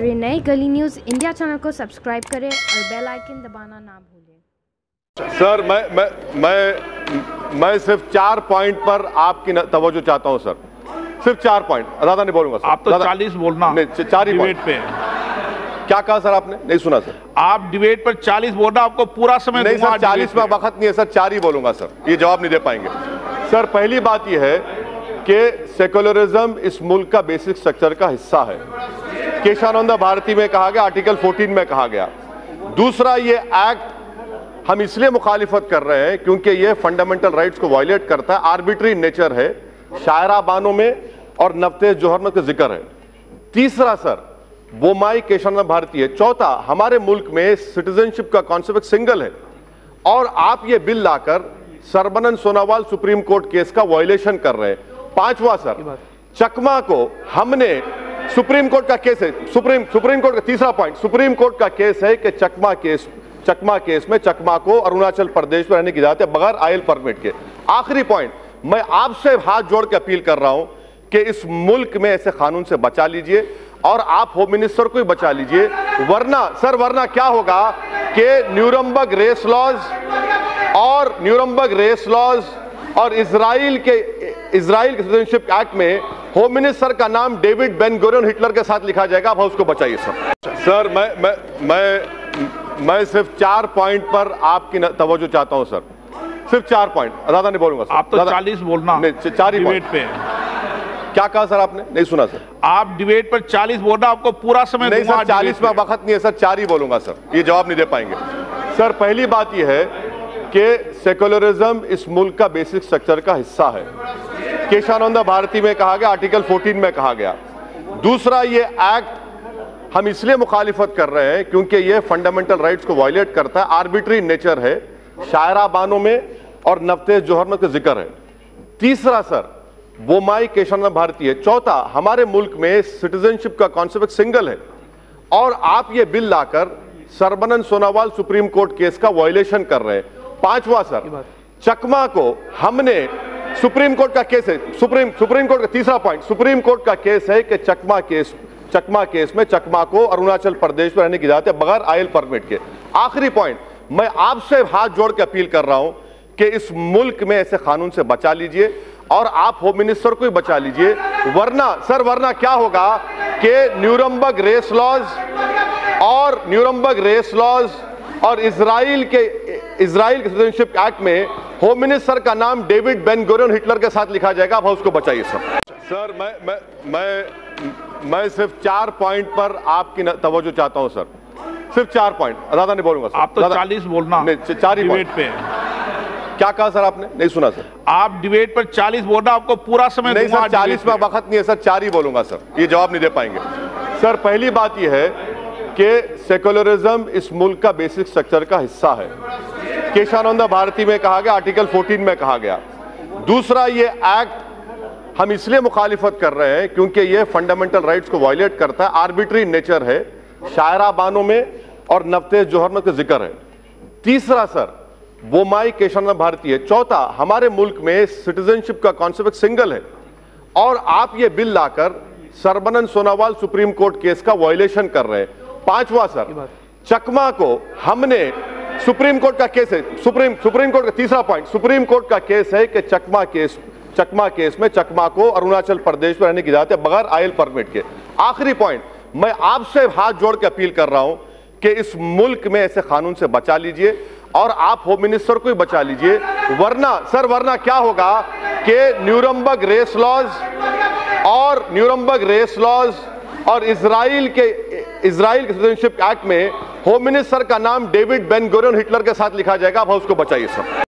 रहे नए गली न्यूज़ इंडिया चैनल को सब्सक्राइब करें और बेल आइकन दबाना ना भूलें। सर मैं सिर्फ 4 पॉइंट पर आपकी तवज्जो चाहता हूं सर, सिर्फ 4 पॉइंट, ज़्यादा नहीं बोलूंगा सर। आप तो 40 बोलना नहीं, 4 ही डिबेट पे। क्या कहा सर आपने? नहीं सुना सर। आप डिबेट पर 40 बोलना, आपको पूरा समय नहीं सर, 40 में वक्त नहीं है सर, 4 ही बोलूंगा सर, ये जवाब नहीं दे पाएंगे सर। पहली बात यह है कि सेक्युलरिज्म इस मुल्क का बेसिक स्ट्रक्चर का हिस्सा है, केशानंद भारती में कहा गया, आर्टिकल 14 में कहा गया। दूसरा, ये एक्ट हम इसलिए मुखालिफत कर रहे हैं क्योंकि ये फंडामेंटल राइट्स को वायलेट करता है, आर्बिट्री नेचर है, शायरा बानों में और नफ्ते जोहर में जिक्र है। तीसरा सर, बोमाई केशानंद भारती है। चौथा, हमारे मुल्क में सिटीजनशिप का कॉन्सेप्ट सिंगल है और आप ये बिल लाकर सरबनन सोनोवाल सुप्रीम कोर्ट केस का वायलेशन कर रहे हैं। पांचवा सर, चकमा को हमने सुप्रीम कोर्ट का केस है, सुप्रीम कोर्ट का तीसरा पॉइंट, सुप्रीम कोर्ट का केस है कि चकमा केस में चकमा को अरुणाचल प्रदेश में रहने की इजाजत है बगैर आयल परमिट के। आखिरी पॉइंट, मैं आपसे हाथ जोड़ के अपील कर रहा हूं कि इस मुल्क में ऐसे कानून से बचा लीजिए और आप होम मिनिस्टर को ही बचा लीजिए, वरना क्या होगा कि न्यूरमबर्ग रेस लॉज और इजराइल के सिटीजनशिप एक्ट में होम मिनिस्टर का नाम डेविड बेन गुरियन हिटलर के साथ लिखा जाएगा। आप उसको बचाइए सर। सर मैं सिर्फ 4 पॉइंट पर आपकी तवज्जो चाहता हूं सर, सिर्फ 4 पॉइंट, ज्यादा नहीं बोलूंगा सर। आप तो 40 बोलना नहीं, 4 ही डिबेट पे। क्या कहा सर आपने? नहीं सुना सर। आप डिबेट पर 40 बोलना, आपको पूरा समय नहीं सर, 40 में वक्त नहीं है सर, 4 ही बोलूंगा सर, ये जवाब नहीं दे पाएंगे सर। पहली बात यह है कि सेक्युलरिज्म इस मुल्क का बेसिक स्ट्रक्चर का हिस्सा है, केशानंद भारती में कहा गया, आर्टिकल 14 में कहा गया। दूसरा, ये एक्ट हम इसलिए मुखालिफत कर रहे हैं क्योंकि ये फंडामेंटल राइट्स को वायलेट करता है, आर्बिट्री नेचर है, शायरा बानों में और नफ्ते जोहर में जिक्र है। तीसरा सर, बोमाई केशानंद भारती है। चौथा, हमारे मुल्क में सिटीजनशिप का कॉन्सेप्ट सिंगल है और आप ये बिल लाकर सरबनन सोनोवाल सुप्रीम कोर्ट केस का वायलेशन कर रहे हैं। पांचवा सर, चकमा को हमने सुप्रीम कोर्ट का केस है, सुप्रीम कोर्ट का तीसरा पॉइंट, सुप्रीम कोर्ट का केस है कि चकमा केस में चकमा को अरुणाचल प्रदेश में रहने की इजाजत है बगैर आयल परमिट के। आखिरी पॉइंट, मैं आपसे हाथ जोड़ के अपील कर रहा हूं कि इस मुल्क में ऐसे कानून से बचा लीजिए और आप होम मिनिस्टर को ही बचा लीजिए, वरना क्या होगा कि न्यूरमबर्ग रेस लॉज और इजराइल के सिटीजनशिप एक्ट में होम मिनिस्टर का नाम डेविड बेन गुरियन हिटलर के साथ लिखा जाएगा। आप उसको बचाइए सर। सर मैं सिर्फ 4 पॉइंट पर आपकी तवज्जो चाहता हूं सर, सिर्फ 4 पॉइंट, ज्यादा नहीं बोलूंगा सर। आप तो 40 बोलना नहीं, 4 ही डिबेट पे। क्या कहा सर आपने? नहीं सुना सर। आप डिबेट पर 40 बोलना, आपको पूरा समय नहीं सर, 40 में वक्त नहीं है सर, 4 ही बोलूंगा सर, ये जवाब नहीं दे पाएंगे सर। पहली बात यह है कि सेक्युलरिज्म इस मुल्क का बेसिक स्ट्रक्चर का हिस्सा है, केशानंद भारती में कहा गया, आर्टिकल 14 में कहा गया। दूसरा, ये एक्ट हम इसलिए मुखालिफत कर रहे हैं क्योंकि ये फंडामेंटल राइट्स को वायलेट करता है, आर्बिट्री नेचर है, शायरा बानों में और नफ्ते जोहर में जिक्र है। तीसरा सर, बोमाई केशानंद भारती है। चौथा, हमारे मुल्क में सिटीजनशिप का कॉन्सेप्ट सिंगल है और आप ये बिल लाकर सरबनन सोनोवाल सुप्रीम कोर्ट केस का वायलेशन कर रहे हैं। पांचवा सर, चकमा को हमने सुप्रीम कोर्ट का केस है, सुप्रीम कोर्ट का तीसरा पॉइंट, सुप्रीम कोर्ट का केस है कि चकमा केस में चकमा को अरुणाचल प्रदेश में रहने की इजाजत है बगैर आयल परमिट के। आखिरी पॉइंट, मैं आपसे हाथ जोड़ के अपील कर रहा हूं कि इस मुल्क में ऐसे कानून से बचा लीजिए और आप होम मिनिस्टर को ही बचा लीजिए, वरना क्या होगा कि न्यूरमबर्ग रेस लॉज और इजराइल के सिटीजनशिप एक्ट में होम मिनिस्टर का नाम डेविड बेन गुरियन हिटलर के साथ लिखा जाएगा। आप उसको बचाइए सर।